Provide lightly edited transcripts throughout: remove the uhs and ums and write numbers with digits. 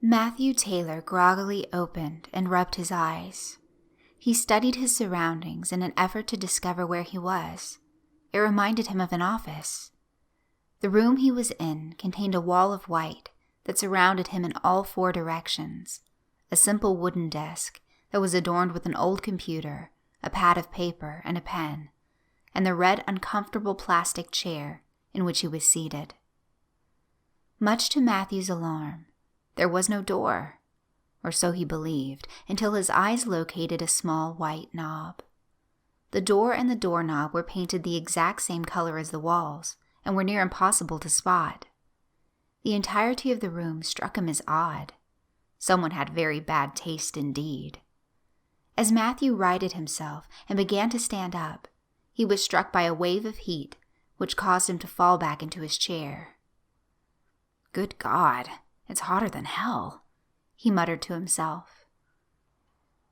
Matthew Taylor groggily opened and rubbed his eyes. He studied his surroundings in an effort to discover where he was. It reminded him of an office. The room he was in contained a wall of white that surrounded him in all four directions, a simple wooden desk that was adorned with an old computer, a pad of paper, and a pen, and the red, uncomfortable plastic chair in which he was seated. Much to Matthew's alarm, there was no door, or so he believed, until his eyes located a small white knob. The door and the doorknob were painted the exact same color as the walls, and were near impossible to spot. The entirety of the room struck him as odd. Someone had very bad taste indeed. As Matthew righted himself and began to stand up, he was struck by a wave of heat, which caused him to fall back into his chair. "Good God, it's hotter than hell," he muttered to himself.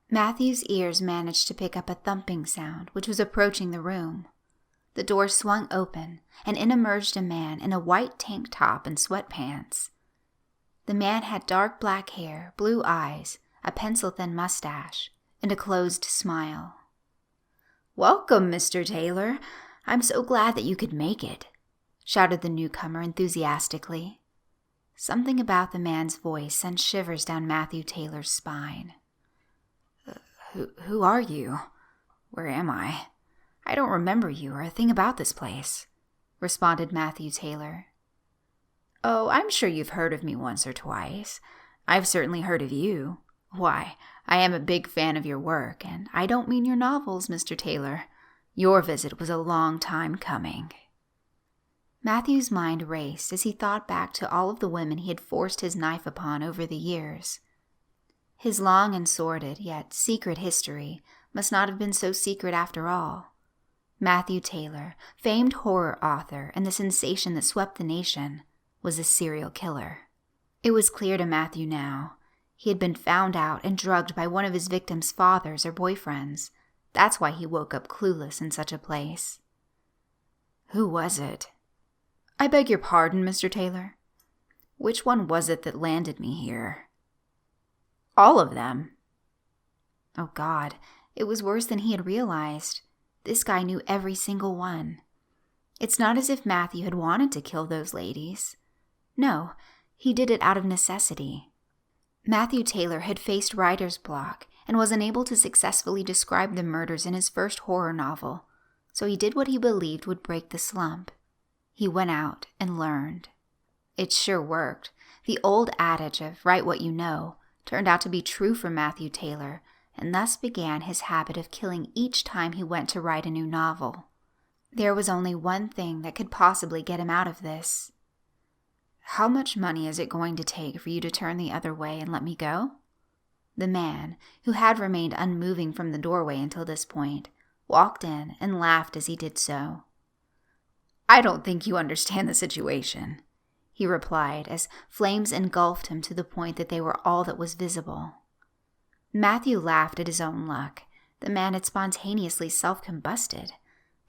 Matthew's ears managed to pick up a thumping sound which was approaching the room. The door swung open, and in emerged a man in a white tank top and sweatpants. The man had dark black hair, blue eyes, a pencil-thin mustache, and a closed smile. "Welcome, Mr. Taylor. I'm so glad that you could make it," shouted the newcomer enthusiastically. Something about the man's voice sent shivers down Matthew Taylor's spine. Who are you? Where am I? I don't remember you or a thing about this place," responded Matthew Taylor. "Oh, I'm sure you've heard of me once or twice. I've certainly heard of you. Why, I am a big fan of your work, and I don't mean your novels, Mr. Taylor. Your visit was a long time coming." Matthew's mind raced as he thought back to all of the women he had forced his knife upon over the years. His long and sordid, yet secret history must not have been so secret after all. Matthew Taylor, famed horror author and the sensation that swept the nation, was a serial killer. It was clear to Matthew now. He had been found out and drugged by one of his victims' fathers or boyfriends. That's why he woke up clueless in such a place. "Who was it?" "I beg your pardon, Mr. Taylor?" "Which one was it that landed me here?" "All of them." Oh God, it was worse than he had realized. This guy knew every single one. It's not as if Matthew had wanted to kill those ladies. No, he did it out of necessity. Matthew Taylor had faced writer's block and was unable to successfully describe the murders in his first horror novel, so he did what he believed would break the slump. He went out and learned. It sure worked. The old adage of write what you know turned out to be true for Matthew Taylor, and thus began his habit of killing each time he went to write a new novel. There was only one thing that could possibly get him out of this. "How much money is it going to take for you to turn the other way and let me go?" The man, who had remained unmoving from the doorway until this point, walked in and laughed as he did so. "I don't think you understand the situation," he replied as flames engulfed him to the point that they were all that was visible. Matthew laughed at his own luck. The man had spontaneously self-combusted.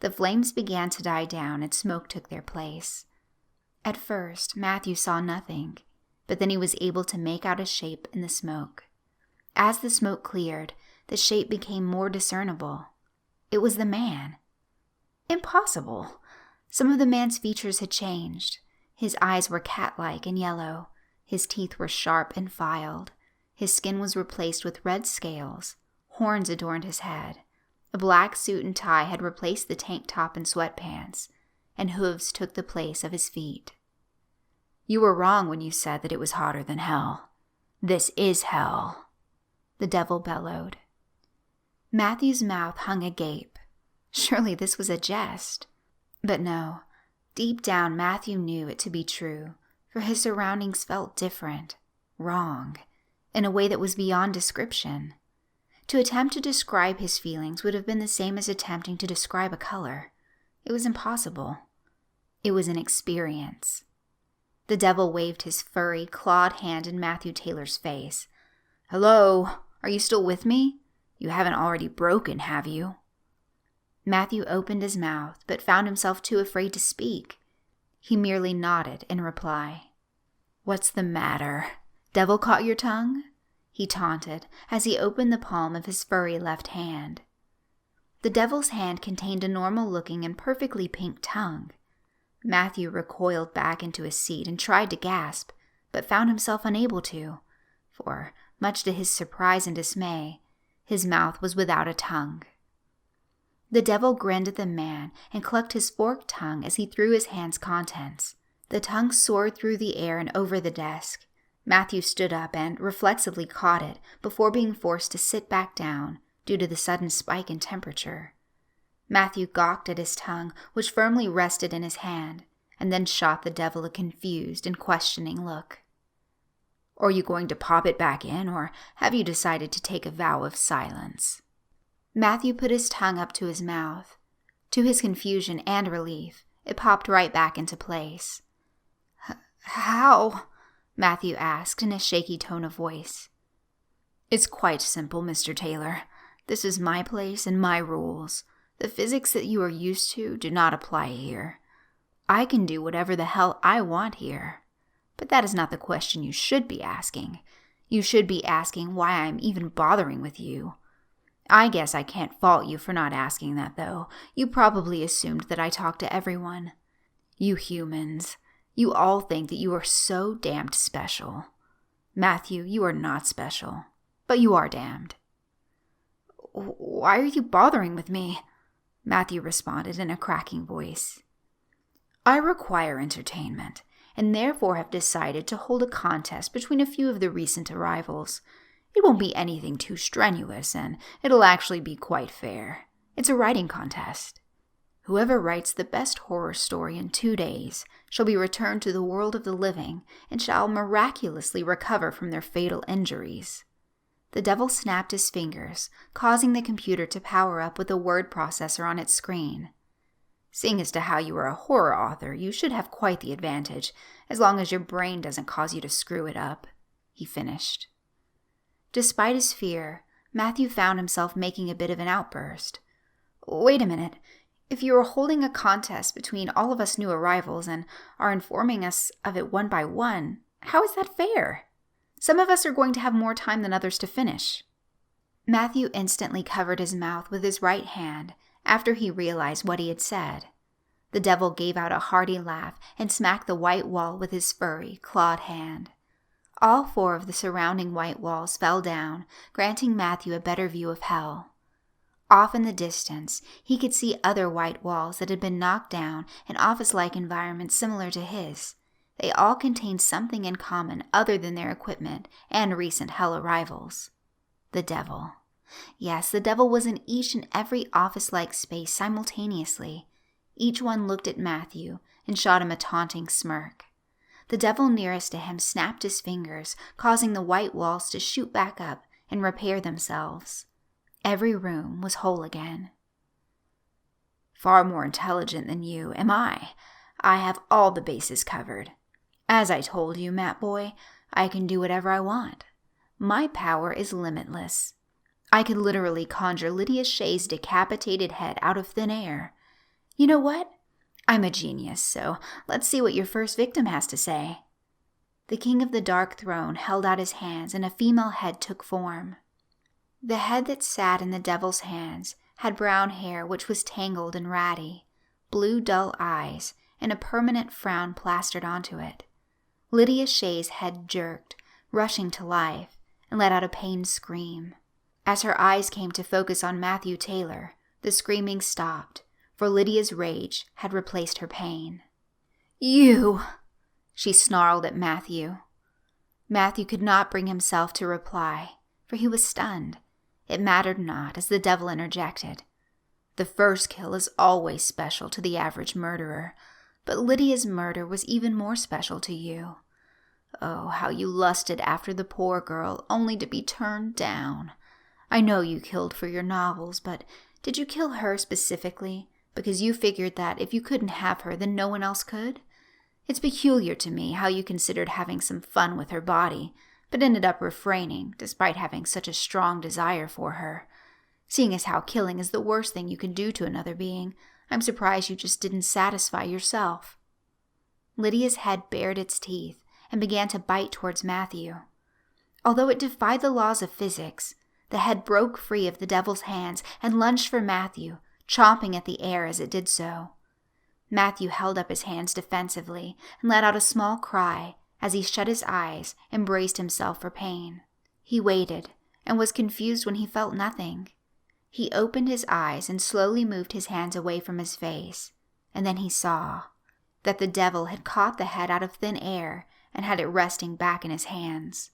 The flames began to die down and smoke took their place. At first, Matthew saw nothing, but then he was able to make out a shape in the smoke. As the smoke cleared, the shape became more discernible. It was the man. Impossible! Some of the man's features had changed. His eyes were cat-like and yellow. His teeth were sharp and filed. His skin was replaced with red scales. Horns adorned his head. A black suit and tie had replaced the tank top and sweatpants, and hooves took the place of his feet. "You were wrong when you said that it was hotter than hell. This is hell," the devil bellowed. Matthew's mouth hung agape. Surely this was a jest. But no, deep down Matthew knew it to be true, for his surroundings felt different, wrong, in a way that was beyond description. To attempt to describe his feelings would have been the same as attempting to describe a color. It was impossible. It was an experience. The devil waved his furry, clawed hand in Matthew Taylor's face. "Hello, are you still with me? You haven't already broken, have you?" Matthew opened his mouth, but found himself too afraid to speak. He merely nodded in reply. "What's the matter?" Devil caught your tongue? He taunted as he opened the palm of his furry left hand. The devil's hand contained a normal-looking and perfectly pink tongue. Matthew recoiled back into his seat and tried to gasp, but found himself unable to, for, much to his surprise and dismay, his mouth was without a tongue. The devil grinned at the man and clucked his forked tongue as he threw his hand's contents. The tongue soared through the air and over the desk. Matthew stood up and reflexively caught it before being forced to sit back down due to the sudden spike in temperature. Matthew gawked at his tongue, which firmly rested in his hand, and then shot the devil a confused and questioning look. Are you going to pop it back in, or have you decided to take a vow of silence? Matthew put his tongue up to his mouth. To his confusion and relief, it popped right back into place. How? Matthew asked in a shaky tone of voice. It's quite simple, Mr. Taylor. This is my place and my rules. The physics that you are used to do not apply here. I can do whatever the hell I want here. But that is not the question you should be asking. You should be asking why I'm even bothering with you. I guess I can't fault you for not asking that, though. You probably assumed that I talk to everyone. You humans, you all think that you are so damned special. Matthew, you are not special, but you are damned. Why are you bothering with me? Matthew responded in a cracking voice. I require entertainment, and therefore have decided to hold a contest between a few of the recent arrivals. It won't be anything too strenuous, and it'll actually be quite fair. It's a writing contest. Whoever writes the best horror story in 2 days shall be returned to the world of the living and shall miraculously recover from their fatal injuries. The devil snapped his fingers, causing the computer to power up with a word processor on its screen. Seeing as to how you are a horror author, you should have quite the advantage, as long as your brain doesn't cause you to screw it up, he finished. Despite his fear, Matthew found himself making a bit of an outburst. Wait a minute. If you are holding a contest between all of us new arrivals and are informing us of it one by one, how is that fair? Some of us are going to have more time than others to finish. Matthew instantly covered his mouth with his right hand after he realized what he had said. The devil gave out a hearty laugh and smacked the white wall with his furry, clawed hand. All 4 of the surrounding white walls fell down, granting Matthew a better view of hell. Off in the distance, he could see other white walls that had been knocked down in office-like environments similar to his. They all contained something in common other than their equipment and recent hell arrivals. The devil. Yes, the devil was in each and every office-like space simultaneously. Each one looked at Matthew and shot him a taunting smirk. The devil nearest to him snapped his fingers, causing the white walls to shoot back up and repair themselves. Every room was whole again. Far more intelligent than you am I. I have all the bases covered. As I told you, Matt boy, I can do whatever I want. My power is limitless. I could literally conjure Lydia Shay's decapitated head out of thin air. You know what? I'm a genius, so let's see what your first victim has to say. The king of the dark throne held out his hands and a female head took form. The head that sat in the devil's hands had brown hair which was tangled and ratty, blue dull eyes, and a permanent frown plastered onto it. Lydia Shay's head jerked, rushing to life, and let out a pained scream. As her eyes came to focus on Matthew Taylor, the screaming stopped, for Lydia's rage had replaced her pain. You! She snarled at Matthew. Matthew could not bring himself to reply, for he was stunned. It mattered not, as the devil interjected. The first kill is always special to the average murderer, but Lydia's murder was even more special to you. Oh, how you lusted after the poor girl, only to be turned down. I know you killed for your novels, but did you kill her specifically because you figured that if you couldn't have her, then no one else could? It's peculiar to me how you considered having some fun with her body, but ended up refraining despite having such a strong desire for her. Seeing as how killing is the worst thing you can do to another being, I'm surprised you just didn't satisfy yourself. Lydia's head bared its teeth and began to bite towards Matthew. Although it defied the laws of physics, the head broke free of the devil's hands and lunged for Matthew, chomping at the air as it did so. Matthew held up his hands defensively and let out a small cry as he shut his eyes and braced himself for pain. He waited and was confused when he felt nothing. He opened his eyes and slowly moved his hands away from his face, and then he saw that the devil had caught the head out of thin air and had it resting back in his hands.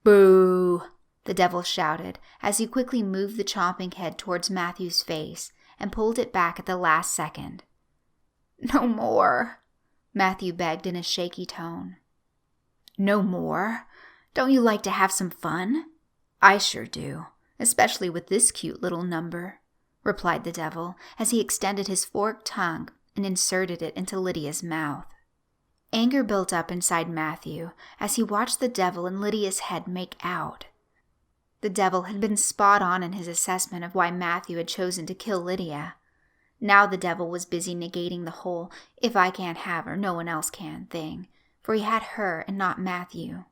"Boo!" the devil shouted as he quickly moved the chomping head towards Matthew's face and pulled it back at the last second. "No more," Matthew begged in a shaky tone. "No more? Don't you like to have some fun?" "I sure do, especially with this cute little number," replied the devil as he extended his forked tongue and inserted it into Lydia's mouth. Anger built up inside Matthew as he watched the devil and Lydia's head make out. The devil had been spot on in his assessment of why Matthew had chosen to kill Lydia. Now the devil was busy negating the whole "if I can't have her, no one else can" thing, for he had her and not Matthew.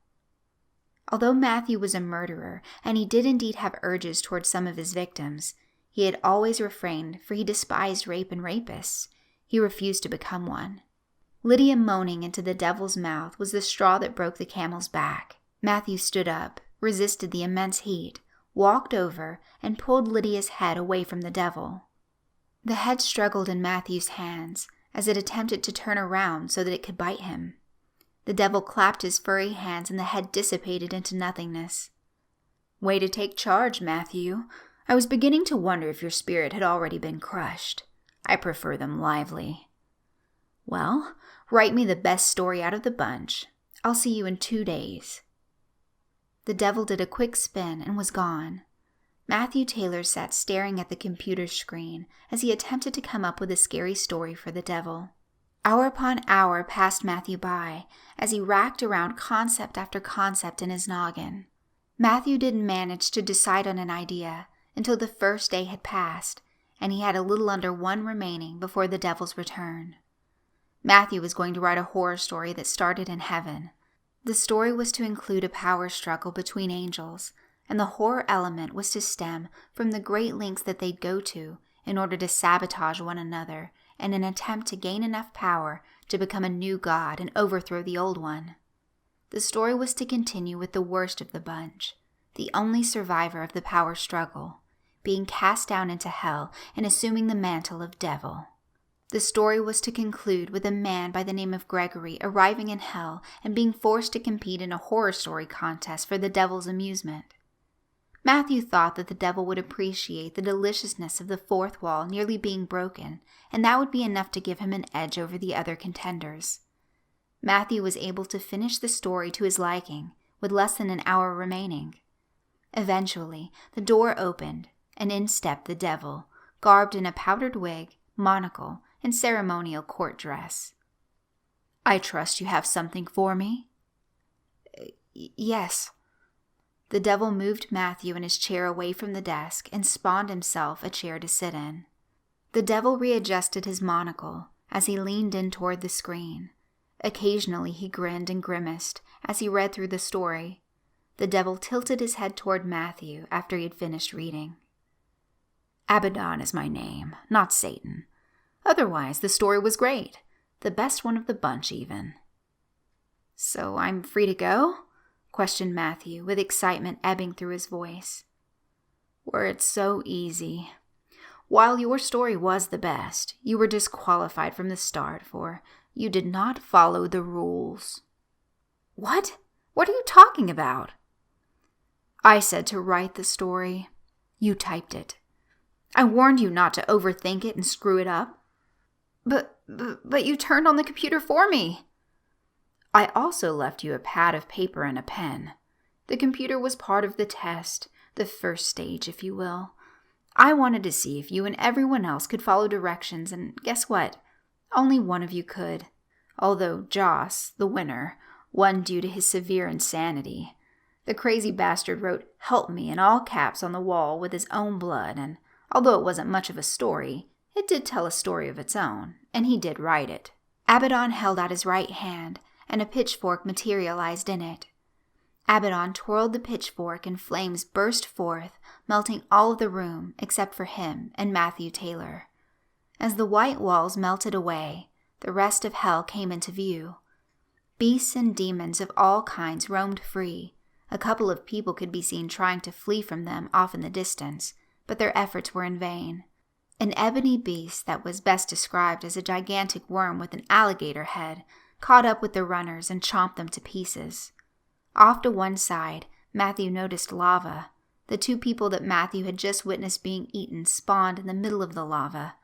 Although Matthew was a murderer, and he did indeed have urges towards some of his victims, he had always refrained, for he despised rape and rapists. He refused to become one. Lydia moaning into the devil's mouth was the straw that broke the camel's back. Matthew stood up, resisted the immense heat, walked over, and pulled Lydia's head away from the devil. The head struggled in Matthew's hands as it attempted to turn around so that it could bite him. The devil clapped his furry hands and the head dissipated into nothingness. "Way to take charge, Matthew. I was beginning to wonder if your spirit had already been crushed. I prefer them lively." "Well, write me the best story out of the bunch. I'll see you in 2 days." The devil did a quick spin and was gone. Matthew Taylor sat staring at the computer screen as he attempted to come up with a scary story for the devil. Hour upon hour passed Matthew by as he racked around concept after concept in his noggin. Matthew didn't manage to decide on an idea until the first day had passed, and he had a little under 1 remaining before the devil's return. Matthew was going to write a horror story that started in heaven. The story was to include a power struggle between angels, and the horror element was to stem from the great lengths that they'd go to in order to sabotage one another in an attempt to gain enough power to become a new god and overthrow the old one. The story was to continue with the worst of the bunch, the only survivor of the power struggle, being cast down into hell and assuming the mantle of devil. The story was to conclude with a man by the name of Gregory arriving in hell and being forced to compete in a horror story contest for the devil's amusement. Matthew thought that the devil would appreciate the deliciousness of the fourth wall nearly being broken, and that would be enough to give him an edge over the other contenders. Matthew was able to finish the story to his liking, with less than an hour remaining. Eventually, the door opened, and in stepped the devil, garbed in a powdered wig, monocle, and ceremonial court dress. "I trust you have something for me?" "Yes." The devil moved Matthew and his chair away from the desk and spawned himself a chair to sit in. The devil readjusted his monocle as he leaned in toward the screen. Occasionally he grinned and grimaced as he read through the story. The devil tilted his head toward Matthew after he had finished reading. "Abaddon is my name, not Satan. Otherwise, the story was great. The best one of the bunch, even." "So I'm free to go?" questioned Matthew, with excitement ebbing through his voice. "Were it so easy. While your story was the best, you were disqualified from the start, for you did not follow the rules." "What? What are you talking about?" "I said to write the story. You typed it. I warned you not to overthink it and screw it up." But you turned on the computer for me." "I also left you a pad of paper and a pen. The computer was part of the test, the first stage, if you will. I wanted to see if you and everyone else could follow directions, and guess what? Only one of you could. Although Joss, the winner, won due to his severe insanity. The crazy bastard wrote 'Help me' in all caps on the wall with his own blood, and although it wasn't much of a story, it did tell a story of its own, and he did write it." Abaddon held out his right hand, and a pitchfork materialized in it. Abaddon twirled the pitchfork and flames burst forth, melting all of the room except for him and Matthew Taylor. As the white walls melted away, the rest of hell came into view. Beasts and demons of all kinds roamed free. A couple of people could be seen trying to flee from them off in the distance, but their efforts were in vain. An ebony beast that was best described as a gigantic worm with an alligator head caught up with the runners and chomped them to pieces. Off to one side, Matthew noticed lava. The two people that Matthew had just witnessed being eaten spawned in the middle of the lava.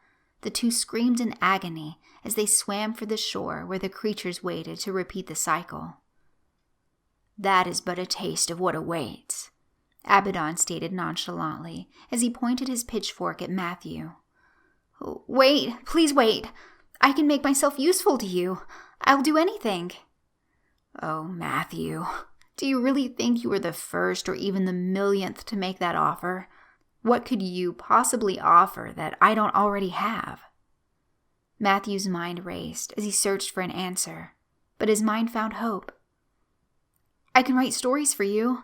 The two screamed in agony as they swam for the shore where the creatures waited to repeat the cycle. "That is but a taste of what awaits," Abaddon stated nonchalantly as he pointed his pitchfork at Matthew. "Wait, please wait. I can make myself useful to you. I'll do anything." "Oh, Matthew, do you really think you were the first or even the millionth to make that offer? What could you possibly offer that I don't already have?" Matthew's mind raced as he searched for an answer, but his mind found hope. "I can write stories for you.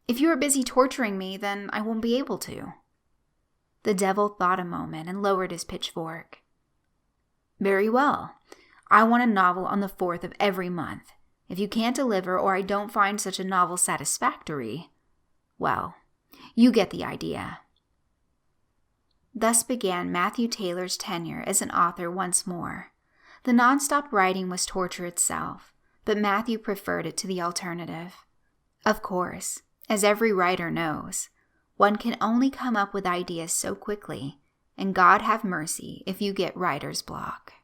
If you are busy torturing me, then I won't be able to." The devil thought a moment and lowered his pitchfork. "Very well. I want a novel on the 4th of every month. If you can't deliver or I don't find such a novel satisfactory, well, you get the idea." Thus began Matthew Taylor's tenure as an author once more. The nonstop writing was torture itself, but Matthew preferred it to the alternative. Of course, as every writer knows, one can only come up with ideas so quickly, and God have mercy if you get writer's block.